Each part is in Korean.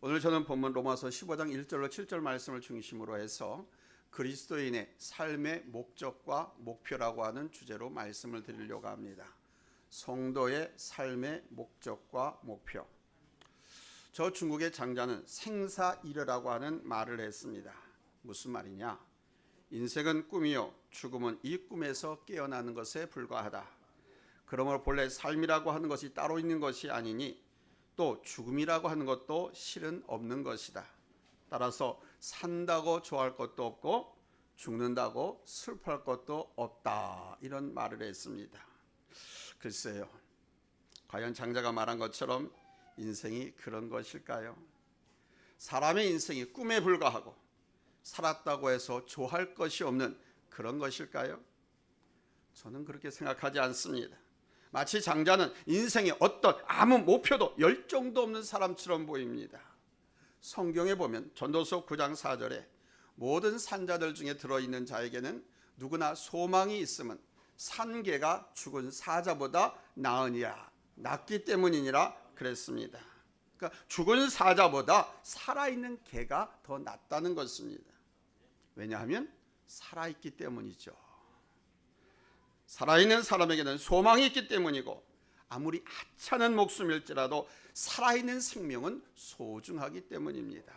오늘 저는 본문 로마서 15장 1절로 7절 말씀을 중심으로 해서 그리스도인의 삶의 목적과 목표라고 하는 주제로 말씀을 드리려고 합니다. 성도의 삶의 목적과 목표. 저 중국의 장자는 생사이르라고 하는 말을 했습니다. 무슨 말이냐? 인생은 꿈이요 죽음은 이 꿈에서 깨어나는 것에 불과하다. 그러므로 본래 삶이라고 하는 것이 따로 있는 것이 아니니 또 죽음이라고 하는 것도 실은 없는 것이다. 따라서 산다고 좋아할 것도 없고 죽는다고 슬퍼할 것도 없다. 이런 말을 했습니다. 글쎄요, 과연 장자가 말한 것처럼 인생이 그런 것일까요? 사람의 인생이 꿈에 불과하고 살았다고 해서 좋아할 것이 없는 그런 것일까요? 저는 그렇게 생각하지 않습니다. 마치 장자는 인생에 어떤 아무 목표도 열정도 없는 사람처럼 보입니다. 성경에 보면 전도서 9장 4절에 모든 산자들 중에 들어있는 자에게는 누구나 소망이 있음은 산개가 죽은 사자보다 나으니라, 낫기 때문이니라 그랬습니다. 그러니까 죽은 사자보다 살아있는 개가 더 낫다는 것입니다. 왜냐하면 살아있기 때문이죠. 살아있는 사람에게는 소망이 있기 때문이고 아무리 하찮은 목숨일지라도 살아있는 생명은 소중하기 때문입니다.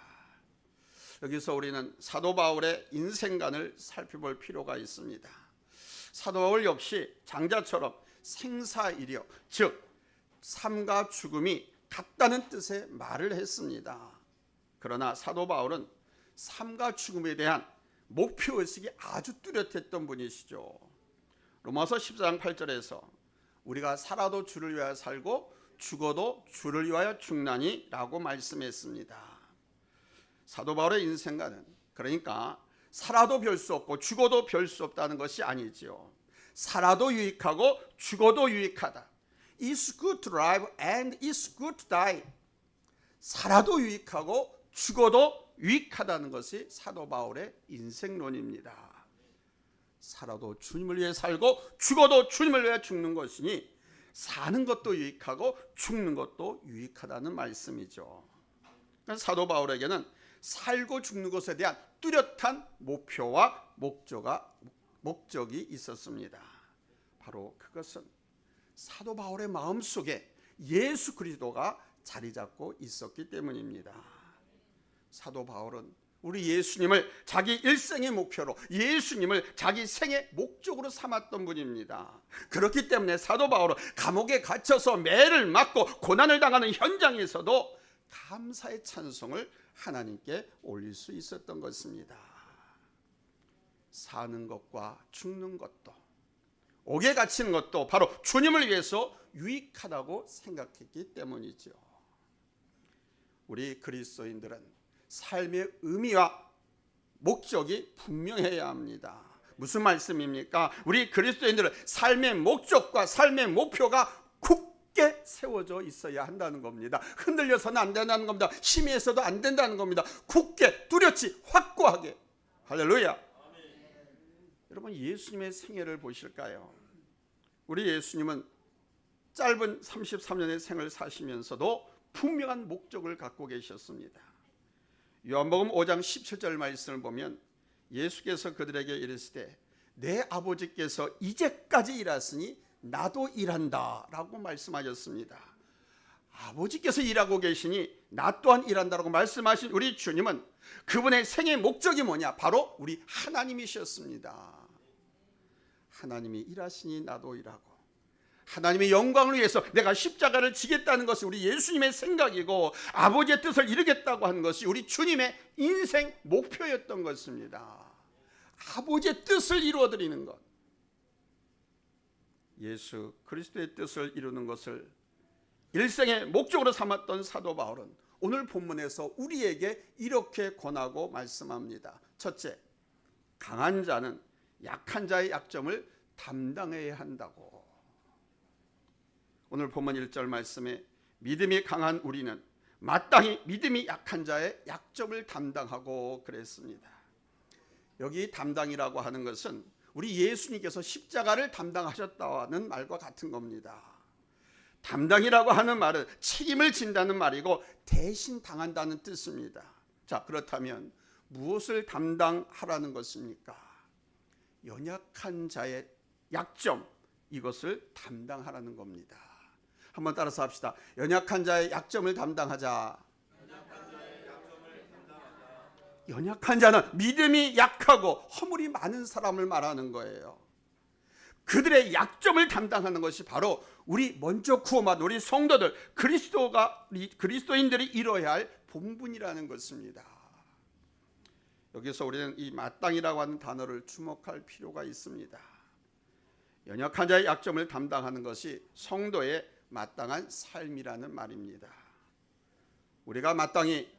여기서 우리는 사도 바울의 인생관을 살펴볼 필요가 있습니다. 사도 바울 역시 장자처럼 생사이려, 즉 삶과 죽음이 같다는 뜻의 말을 했습니다. 그러나 사도 바울은 삶과 죽음에 대한 목표의식이 아주 뚜렷했던 분이시죠. 로마서 14장 8절에서 우리가 살아도 주를 위하여 살고 죽어도 주를 위하여 죽나니 라고 말씀했습니다. 사도 바울의 인생관은 그러니까 살아도 별 수 없고 죽어도 별 수 없다는 것이 아니지요. 살아도 유익하고 죽어도 유익하다. It's good to live and it's good to die. 살아도 유익하고 죽어도 유익하다는 것이 사도 바울의 인생론입니다. 살아도 주님을 위해 살고 죽어도 주님을 위해 죽는 것이니 사는 것도 유익하고 죽는 것도 유익하다는 말씀이죠. 사도 바울에게는 살고 죽는 것에 대한 뚜렷한 목표와 목적이 있었습니다. 바로 그것은 사도 바울의 마음속에 예수 그리스도가 자리 잡고 있었기 때문입니다. 사도 바울은 우리 예수님을 자기 일생의 목표로, 예수님을 자기 생의 목적으로 삼았던 분입니다. 그렇기 때문에 사도 바울은 감옥에 갇혀서 매를 맞고 고난을 당하는 현장에서도 감사의 찬송을 하나님께 올릴 수 있었던 것입니다. 사는 것과 죽는 것도, 옥에 갇히는 것도 바로 주님을 위해서 유익하다고 생각했기 때문이죠. 우리 그리스도인들은 삶의 의미와 목적이 분명해야 합니다. 무슨 말씀입니까? 우리 그리스도인들은 삶의 목적과 삶의 목표가 굳게 세워져 있어야 한다는 겁니다. 흔들려서는 안 된다는 겁니다. 심의해서도 안 된다는 겁니다. 굳게, 뚜렷이, 확고하게. 할렐루야. 여러분, 예수님의 생애를 보실까요? 우리 예수님은 짧은 33년의 생을 사시면서도 분명한 목적을 갖고 계셨습니다. 요한복음 5장 17절 말씀을 보면 예수께서 그들에게 이르시되 내 아버지께서 이제까지 일하시니 나도 일한다 라고 말씀하셨습니다. 아버지께서 일하고 계시니 나 또한 일한다라고 말씀하신 우리 주님은 그분의 생의 목적이 뭐냐? 바로 우리 하나님이셨습니다. 하나님이 일하시니 나도 일하고 하나님의 영광을 위해서 내가 십자가를 지겠다는 것이 우리 예수님의 생각이고 아버지의 뜻을 이루겠다고 하는 것이 우리 주님의 인생 목표였던 것입니다. 아버지의 뜻을 이루어드리는 것, 예수 그리스도의 뜻을 이루는 것을 일생의 목적으로 삼았던 사도 바울은 오늘 본문에서 우리에게 이렇게 권하고 말씀합니다. 첫째, 강한 자는 약한 자의 약점을 담당해야 한다고. 오늘 본문 1절 말씀에 믿음이 강한 우리는 마땅히 믿음이 약한 자의 약점을 담당하고 그랬습니다. 여기 담당이라고 하는 것은 우리 예수님께서 십자가를 담당하셨다는 말과 같은 겁니다. 담당이라고 하는 말은 책임을 진다는 말이고 대신 당한다는 뜻입니다. 자, 그렇다면 무엇을 담당하라는 것입니까? 연약한 자의 약점, 이것을 담당하라는 겁니다. 한번 따라서 합시다. 연약한 자의 약점을 담당하자. 연약한 자는 믿음이 약하고 허물이 많은 사람을 말하는 거예요. 그들의 약점을 담당하는 것이 바로 우리 먼저 구원받은 우리 성도들, 그리스도인들이 이뤄야 할 본분이라는 것입니다. 여기서 우리는 이 마땅이라고 하는 단어를 주목할 필요가 있습니다. 연약한 자의 약점을 담당하는 것이 성도의 마땅한 삶이라는 말입니다. 우리가 마땅히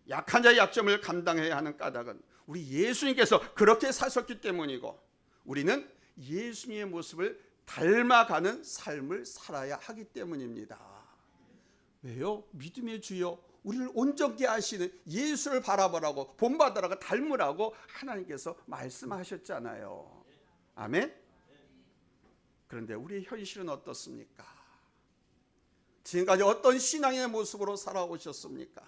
약한 자의 약점을 감당해야 하는 까닭은 우리 예수님께서 그렇게 사셨기 때문이고, 우리는 예수님의 모습을 닮아가는 삶을 살아야 하기 때문입니다. 왜요? 믿음의 주여 우리를 온전케 하시는 예수를 바라보라고, 본받으라고, 닮으라고 하나님께서 말씀하셨잖아요. 아멘? 그런데 우리의 현실은 어떻습니까? 지금까지 어떤 신앙의 모습으로 살아오셨습니까?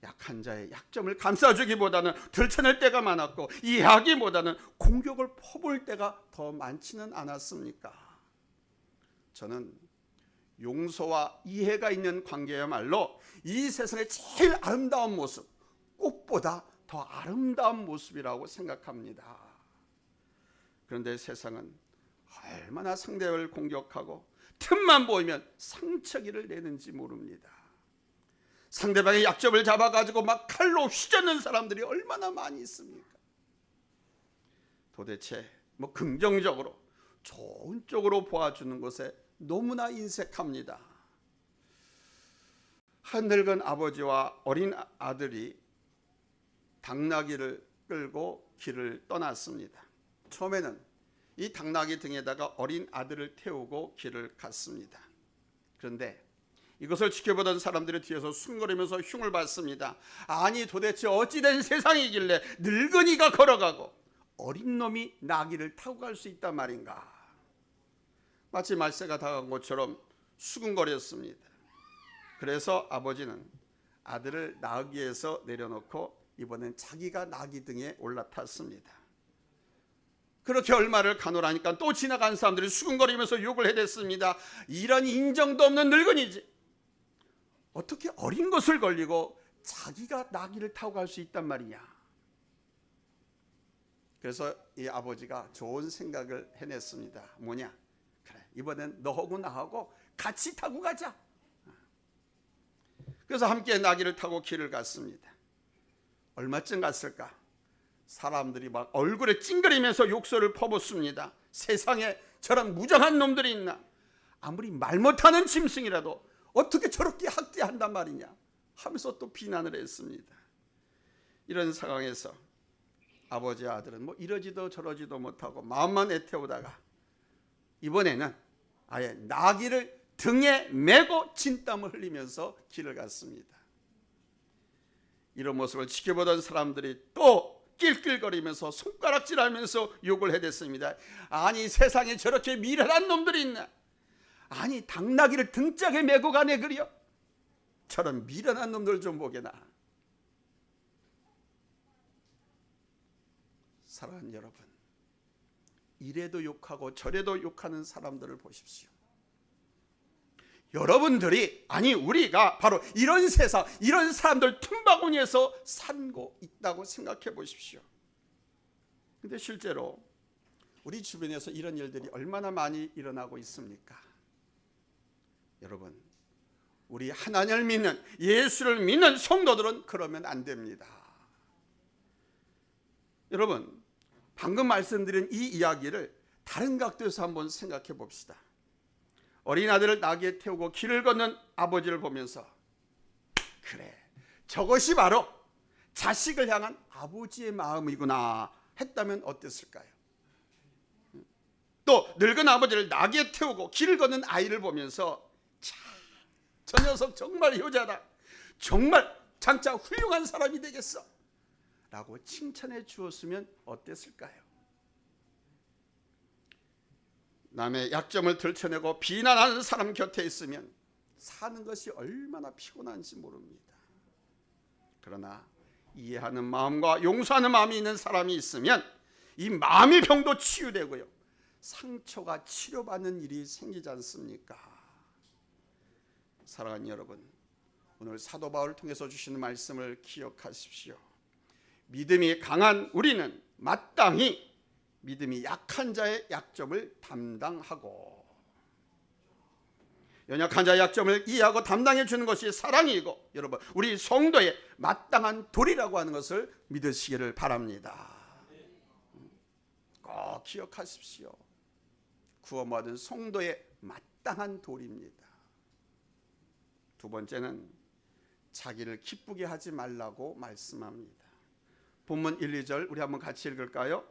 약한 자의 약점을 감싸주기보다는 들춰낼 때가 많았고, 이해하기보다는 공격을 퍼볼 때가 더 많지는 않았습니까? 저는 용서와 이해가 있는 관계야말로 이 세상의 제일 아름다운 모습, 꽃보다 더 아름다운 모습이라고 생각합니다. 그런데 세상은 얼마나 상대를 공격하고 틈만 보이면 상처기를 내는지 모릅니다. 상대방의 약점을 잡아가지고 막 칼로 휘젓는 사람들이 얼마나 많이 있습니까? 도대체 긍정적으로 좋은 쪽으로 보아주는 것에 너무나 인색합니다. 한 늙은 아버지와 어린 아들이 당나귀를 끌고 길을 떠났습니다. 처음에는 이 당나귀 등에다가 어린 아들을 태우고 길을 갔습니다. 그런데 이것을 지켜보던 사람들이 뒤에서 숨거리면서 흉을 봤습니다. 아니 도대체 어찌된 세상이길래 늙은이가 걸어가고 어린 놈이 나귀를 타고 갈 수 있단 말인가. 마치 말세가 다가온 것처럼 수군거렸습니다. 그래서 아버지는 아들을 나귀에서 내려놓고 이번엔 자기가 나귀 등에 올라탔습니다. 그렇게 얼마를 가노라니까 또 지나간 사람들이 수군거리면서 욕을 해댔습니다. 이런 인정도 없는 늙은이지, 어떻게 어린 것을 걸리고 자기가 나귀를 타고 갈 수 있단 말이냐. 그래서 이 아버지가 좋은 생각을 해냈습니다. 뭐냐? 그래, 이번엔 너하고 나하고 같이 타고 가자. 그래서 함께 나귀를 타고 길을 갔습니다. 얼마쯤 갔을까? 사람들이 막 얼굴에 찡그리면서 욕설을 퍼붓습니다. 세상에 저런 무정한 놈들이 있나? 아무리 말 못하는 짐승이라도 어떻게 저렇게 학대한단 말이냐 하면서 또 비난을 했습니다. 이런 상황에서 아버지와 아들은 이러지도 저러지도 못하고 마음만 애태우다가 이번에는 아예 나귀를 등에 메고 진땀을 흘리면서 길을 갔습니다. 이런 모습을 지켜보던 사람들이 또 낄낄거리면서 손가락질하면서 욕을 해댔습니다. 아니 세상에 저렇게 미련한 놈들이 있나? 아니 당나귀를 등짝에 메고 가네 그려? 저런 미련한 놈들 좀 보게나. 사랑하는 여러분, 이래도 욕하고 저래도 욕하는 사람들을 보십시오. 여러분들이, 아니 우리가 바로 이런 세상, 이런 사람들 틈바구니에서 살고 있다고 생각해 보십시오. 근데 실제로 우리 주변에서 이런 일들이 얼마나 많이 일어나고 있습니까? 여러분, 우리 하나님을 믿는, 예수를 믿는 성도들은 그러면 안 됩니다. 여러분, 방금 말씀드린 이 이야기를 다른 각도에서 한번 생각해 봅시다. 어린 아들을 나귀에 태우고 길을 걷는 아버지를 보면서 그래, 저것이 바로 자식을 향한 아버지의 마음이구나 했다면 어땠을까요? 또 늙은 아버지를 나귀에 태우고 길을 걷는 아이를 보면서 참, 저 녀석 정말 효자다, 정말 장차 훌륭한 사람이 되겠어 라고 칭찬해 주었으면 어땠을까요? 남의 약점을 들춰내고 비난하는 사람 곁에 있으면 사는 것이 얼마나 피곤한지 모릅니다. 그러나 이해하는 마음과 용서하는 마음이 있는 사람이 있으면 이 마음의 병도 치유되고요, 상처가 치료받는 일이 생기지 않습니까? 사랑하는 여러분, 오늘 사도 바울을 통해서 주시는 말씀을 기억하십시오. 믿음이 강한 우리는 마땅히 믿음이 약한 자의 약점을 담당하고, 연약한 자의 약점을 이해하고 담당해 주는 것이 사랑이고, 여러분 우리 성도의 마땅한 도리라고 하는 것을 믿으시기를 바랍니다. 꼭 기억하십시오. 구원받은 성도의 마땅한 도리입니다. 두 번째는 자기를 기쁘게 하지 말라고 말씀합니다. 본문 1, 2절 우리 한번 같이 읽을까요?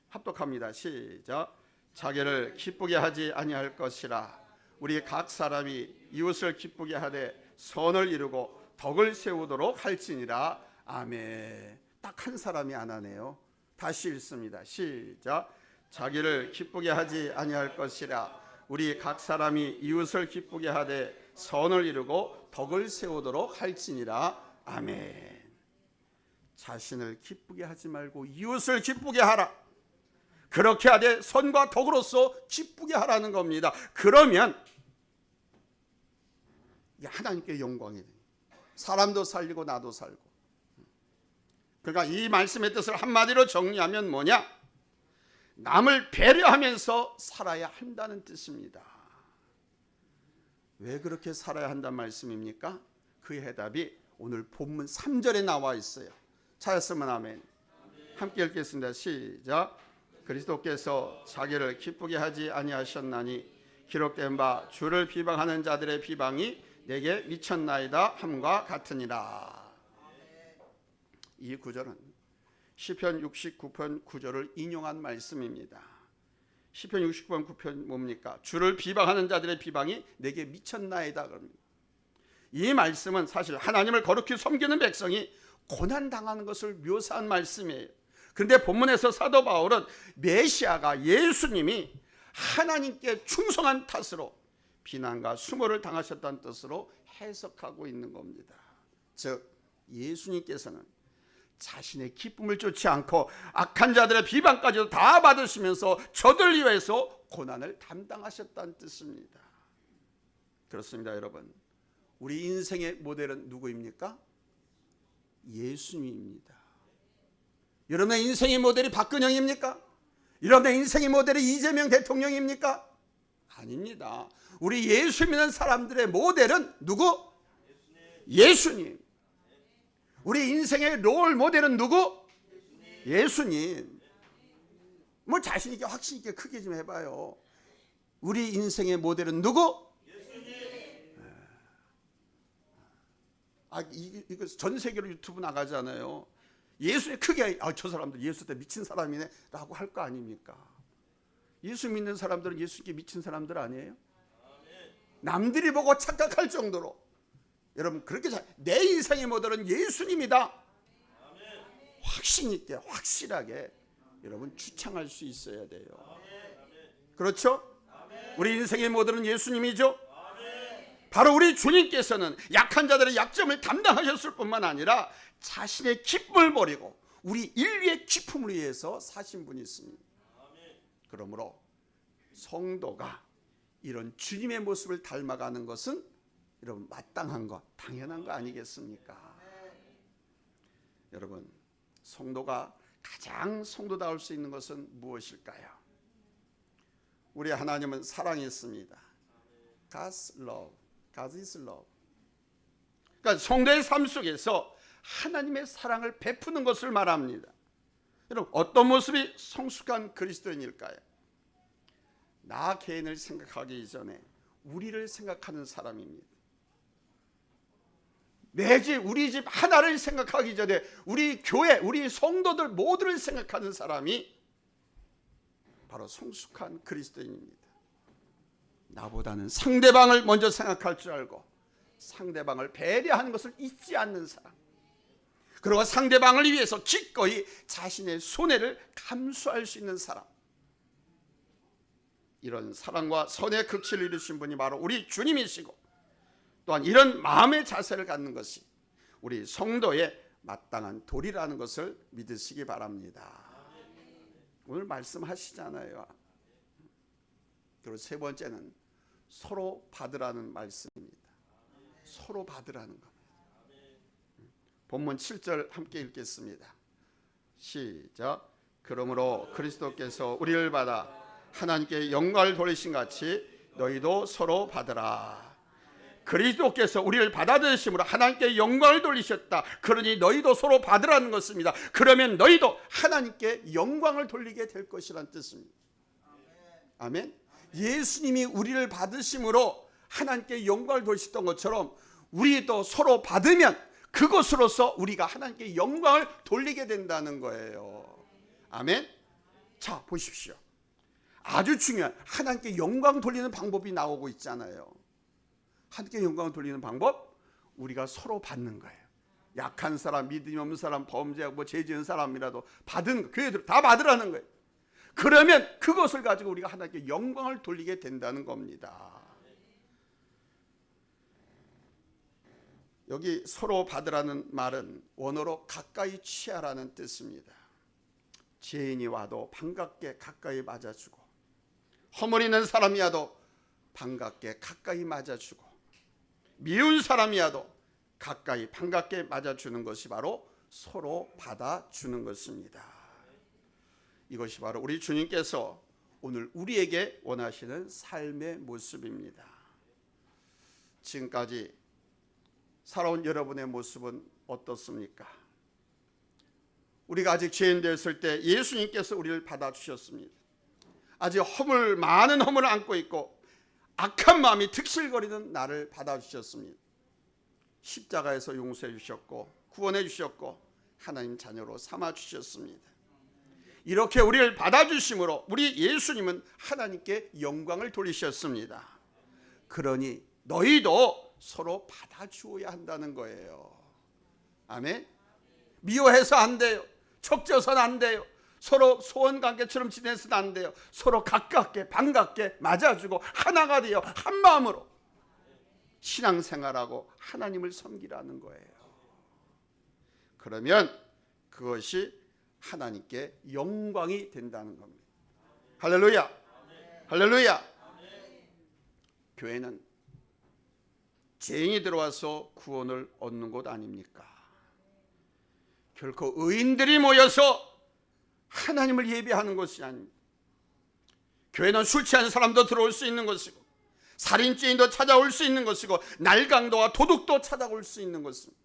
합독합니다. 시작. 자기를 기쁘게 하지 아니할 것이라. 우리 각 사람이 이웃을 기쁘게 하되 선을 이루고 덕을 세우도록 할지니라. 아멘. 딱 한 사람이 안 하네요. 다시 읽습니다. 시작. 자기를 기쁘게 하지 아니할 것이라. 우리 각 사람이 이웃을 기쁘게 하되 선을 이루고 덕을 세우도록 할지니라. 아멘. 자신을 기쁘게 하지 말고 이웃을 기쁘게 하라. 그렇게 하되 선과 덕으로서 기쁘게 하라는 겁니다. 그러면 하나님께 영광이 됩니다. 사람도 살리고 나도 살고. 그러니까 이 말씀의 뜻을 한마디로 정리하면 뭐냐? 남을 배려하면서 살아야 한다는 뜻입니다. 왜 그렇게 살아야 한다는 말씀입니까? 그 해답이 오늘 본문 3절에 나와 있어요. 찾았으면 아멘. 함께 읽겠습니다. 시작. 그리스도께서 자기를 기쁘게 하지 아니하셨나니 기록된 바 주를 비방하는 자들의 비방이 내게 미쳤나이다 함과 같으니라. 이 구절은 시편 69편 9절을 인용한 말씀입니다. 시편 69편 9편 뭡니까? 주를 비방하는 자들의 비방이 내게 미쳤나이다. 이 말씀은 사실 하나님을 거룩히 섬기는 백성이 고난당하는 것을 묘사한 말씀이에요. 그런데 본문에서 사도 바울은 메시아가 예수님이 하나님께 충성한 탓으로 비난과 수모를 당하셨다는 뜻으로 해석하고 있는 겁니다. 즉 예수님께서는 자신의 기쁨을 쫓지 않고 악한 자들의 비방까지도 다 받으시면서 저들 위해서 고난을 담당하셨다는 뜻입니다. 그렇습니다, 여러분. 우리 인생의 모델은 누구입니까? 예수님입니다. 여러분의 인생의 모델이 박근영입니까? 여러분의 인생의 모델이 이재명 대통령입니까? 아닙니다. 우리 예수 믿는 사람들의 모델은 누구? 예수님. 우리 인생의 롤 모델은 누구? 예수님. 뭐 자신 있게 확신 있게 크게 좀 해봐요. 우리 인생의 모델은 누구? 이거 전 세계로 유튜브 나가잖아요. 예수님 크게 저 사람들 예수 때 미친 사람이네 라고 할 거 아닙니까? 예수 믿는 사람들은 예수님께 미친 사람들 아니에요? 남들이 보고 착각할 정도로. 여러분 그렇게 내 인생의 모델은 예수님이다. 확신 있게 확실하게 여러분 주창할 수 있어야 돼요. 그렇죠? 우리 인생의 모델은 예수님이죠. 바로 우리 주님께서는 약한 자들의 약점을 담당하셨을 뿐만 아니라 자신의 기쁨을 버리고 우리 인류의 기쁨을 위해서 사신 분이 있습니다. 그러므로 성도가 이런 주님의 모습을 닮아가는 것은 여러분 마땅한 것, 당연한 거 아니겠습니까? 여러분 성도가 가장 성도다울 수 있는 것은 무엇일까요? 우리 하나님은 사랑이 있습니다. God's love. God is love. 그러니까 성도의 삶 속에서 하나님의 사랑을 베푸는 것을 말합니다. 여러분 어떤 모습이 성숙한 그리스도인일까요? 나 개인을 생각하기 전에 우리를 생각하는 사람입니다. 내 집, 우리 집 하나를 생각하기 전에 우리 교회, 우리 성도들 모두를 생각하는 사람이 바로 성숙한 그리스도인입니다. 나보다는 상대방을 먼저 생각할 줄 알고 상대방을 배려하는 것을 잊지 않는 사람, 그리고 상대방을 위해서 기꺼이 자신의 손해를 감수할 수 있는 사람. 이런 사랑과 선의 극치를 이루신 분이 바로 우리 주님이시고, 또한 이런 마음의 자세를 갖는 것이 우리 성도의 마땅한 도리라는 것을 믿으시기 바랍니다. 오늘 말씀하시잖아요. 그리고 세 번째는 서로 받으라는 말씀입니다. 서로 받으라는 겁니다. 본문 7절 함께 읽겠습니다. 시작. 그러므로 그리스도께서 우리를 받아 하나님께 영광을 돌리신 같이 너희도 서로 받으라. 그리스도께서 우리를 받아들이심으로 하나님께 영광을 돌리셨다. 그러니 너희도 서로 받으라는 것입니다. 그러면 너희도 하나님께 영광을 돌리게 될 것이란 뜻입니다. 아멘. 예수님이 우리를 받으심으로 하나님께 영광을 돌리셨던 것처럼 우리도 서로 받으면 그것으로서 우리가 하나님께 영광을 돌리게 된다는 거예요. 아멘. 자, 보십시오. 아주 중요한 하나님께 영광 돌리는 방법이 나오고 있잖아요. 하나님께 영광을 돌리는 방법, 우리가 서로 받는 거예요. 약한 사람, 믿음이 없는 사람, 범죄하고 죄 지은 사람이라도 받은, 교회들 다 받으라는 거예요. 그러면 그것을 가지고 우리가 하나님께 영광을 돌리게 된다는 겁니다. 여기 서로 받으라는 말은 원어로 가까이 취하라는 뜻입니다. 죄인이 와도 반갑게 가까이 맞아주고, 허물있는 사람이야도 반갑게 가까이 맞아주고, 미운 사람이야도 가까이 반갑게 맞아주는 것이 바로 서로 받아주는 것입니다. 이것이 바로 우리 주님께서 오늘 우리에게 원하시는 삶의 모습입니다. 지금까지 살아온 여러분의 모습은 어떻습니까? 우리가 아직 죄인 되었을 때 예수님께서 우리를 받아주셨습니다. 아직 많은 허물을 안고 있고 악한 마음이 득실거리는 나를 받아주셨습니다. 십자가에서 용서해 주셨고 구원해 주셨고 하나님 자녀로 삼아 주셨습니다. 이렇게 우리를 받아주심으로 우리 예수님은 하나님께 영광을 돌리셨습니다. 그러니 너희도 서로 받아주어야 한다는 거예요. 아멘. 미워해서 안 돼요. 척져서는 안 돼요. 서로 소원관계처럼 지내서는 안 돼요. 서로 가깝게 반갑게 맞아주고 하나가 되어 한 마음으로 신앙생활하고 하나님을 섬기라는 거예요. 그러면 그것이 하나님께 영광이 된다는 겁니다. 할렐루야. 할렐루야. 교회는 죄인이 들어와서 구원을 얻는 곳 아닙니까? 결코 의인들이 모여서 하나님을 예배하는 것이 아닙니다. 교회는 술 취한 사람도 들어올 수 있는 것이고, 살인죄인도 찾아올 수 있는 것이고, 날강도와 도둑도 찾아올 수 있는 것입니다.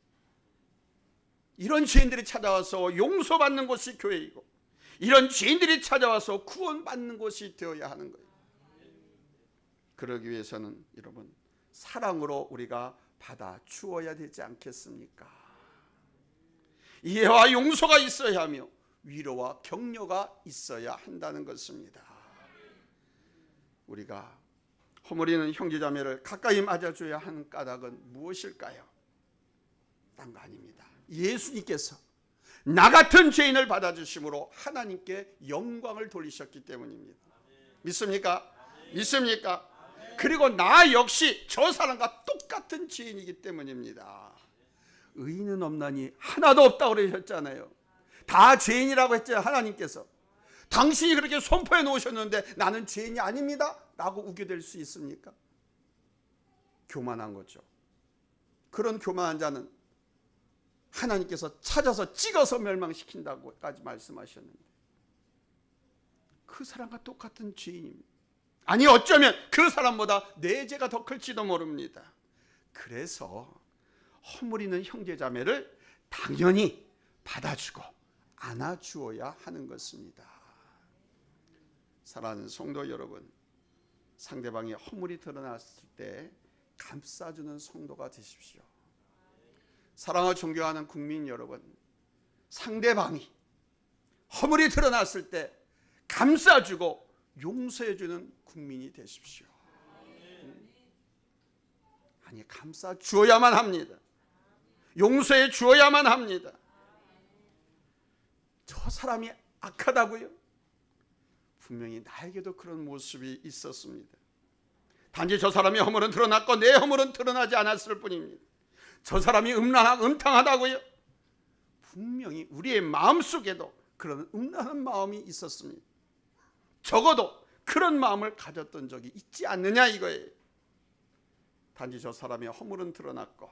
이런 죄인들이 찾아와서 용서받는 것이 교회이고, 이런 죄인들이 찾아와서 구원받는 것이 되어야 하는 거예요. 그러기 위해서는 여러분, 사랑으로 우리가 받아 주어야 되지 않겠습니까? 이해와 용서가 있어야 하며 위로와 격려가 있어야 한다는 것입니다. 우리가 허물이는 형제자매를 가까이 맞아줘야 하는 까닭은 무엇일까요? 딴 거 아닙니다. 예수님께서 나 같은 죄인을 받아주심으로 하나님께 영광을 돌리셨기 때문입니다. 믿습니까? 믿습니까? 그리고 나 역시 저 사람과 똑같은 죄인이기 때문입니다. 의인은 없나니 하나도 없다고 그러셨잖아요. 다 죄인이라고 했죠. 하나님께서 당신이 그렇게 선포해 놓으셨는데 나는 죄인이 아닙니다 라고 우겨댈 수 있습니까? 교만한 거죠. 그런 교만한 자는 하나님께서 찾아서 찍어서 멸망시킨다고까지 말씀하셨는데, 그 사람과 똑같은 죄인입니다. 아니 어쩌면 그 사람보다 내 죄가 더 클지도 모릅니다. 그래서 허물이는 형제자매를 당연히 받아주고 안아주어야 하는 것입니다. 사랑하는 성도 여러분, 상대방의 허물이 드러났을 때 감싸주는 성도가 되십시오. 사랑을 존경하는 국민 여러분, 상대방이 허물이 드러났을 때 감싸주고 용서해주는 국민이 되십시오. 아니, 감싸주어야만 합니다. 용서해 주어야만 합니다. 저 사람이 악하다고요? 분명히 나에게도 그런 모습이 있었습니다. 단지 저 사람의 허물은 드러났고 내 허물은 드러나지 않았을 뿐입니다. 저 사람이 음탕하다고요? 분명히 우리의 마음속에도 그런 음란한 마음이 있었습니다. 적어도 그런 마음을 가졌던 적이 있지 않느냐 이거예요. 단지 저 사람의 허물은 드러났고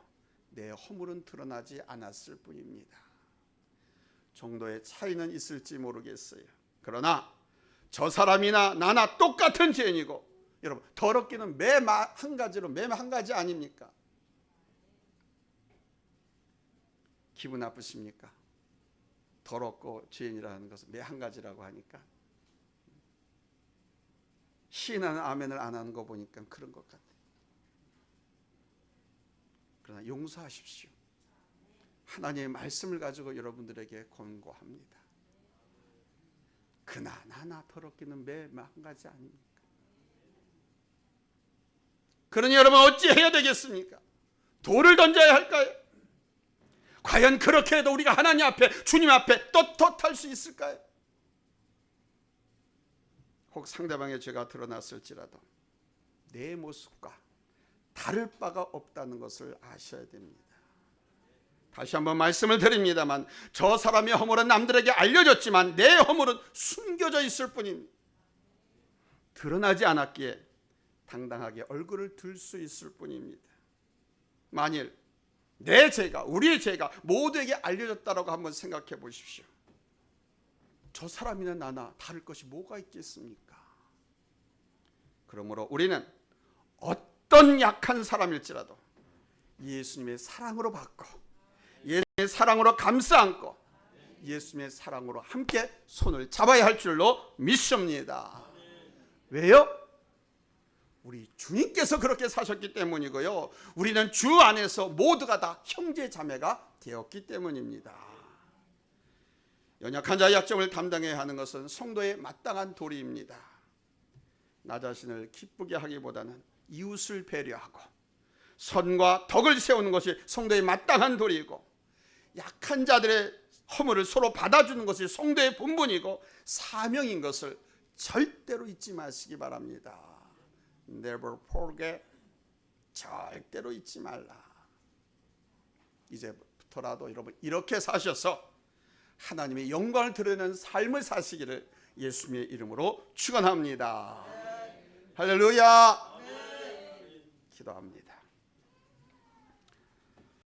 내 허물은 드러나지 않았을 뿐입니다. 정도의 차이는 있을지 모르겠어요. 그러나 저 사람이나 나나 똑같은 죄인이고, 여러분 더럽기는 매 한 가지로 매 한 가지 아닙니까? 기분 나쁘십니까? 더럽고 죄인이라는 것은 매 한 가지라고 하니까. 시인하는 아멘을 안 하는 거 보니까 그런 것 같아요. 그러나 용서하십시오. 하나님의 말씀을 가지고 여러분들에게 권고합니다. 그나 나나 더럽기는 매 한 가지 아닙니까? 그러니 여러분 어찌해야 되겠습니까? 돌을 던져야 할까요? 과연 그렇게 해도 우리가 하나님 앞에, 주님 앞에 떳떳할 수 있을까요? 혹 상대방의 죄가 드러났을지라도 내 모습과 다를 바가 없다는 것을 아셔야 됩니다. 다시 한번 말씀을 드립니다만, 저 사람의 허물은 남들에게 알려졌지만 내 허물은 숨겨져 있을 뿐입니다. 드러나지 않았기에 당당하게 얼굴을 들 수 있을 뿐입니다. 만일 내 죄가, 우리의 죄가 모두에게 알려졌다라고 한번 생각해 보십시오. 저 사람이나 나나 다를 것이 뭐가 있겠습니까? 그러므로 우리는 어떤 약한 사람일지라도 예수님의 사랑으로 받고, 예수님의 사랑으로 감싸 안고, 예수님의 사랑으로 함께 손을 잡아야 할 줄로 믿습니다. 왜요? 우리 주님께서 그렇게 사셨기 때문이고요, 우리는 주 안에서 모두가 다 형제 자매가 되었기 때문입니다. 연약한 자의 약점을 담당해야 하는 것은 성도의 마땅한 도리입니다. 나 자신을 기쁘게 하기보다는 이웃을 배려하고 선과 덕을 세우는 것이 성도의 마땅한 도리이고, 약한 자들의 허물을 서로 받아주는 것이 성도의 본분이고 사명인 것을 절대로 잊지 마시기 바랍니다. Never forget. 절대로 잊지 말라. 이제부터라도 여러분 이렇게 사셔서 하나님의 영광을 드러내는 삶을 사시기를 예수님의 이름으로 축원합니다. 할렐루야. 기도합니다.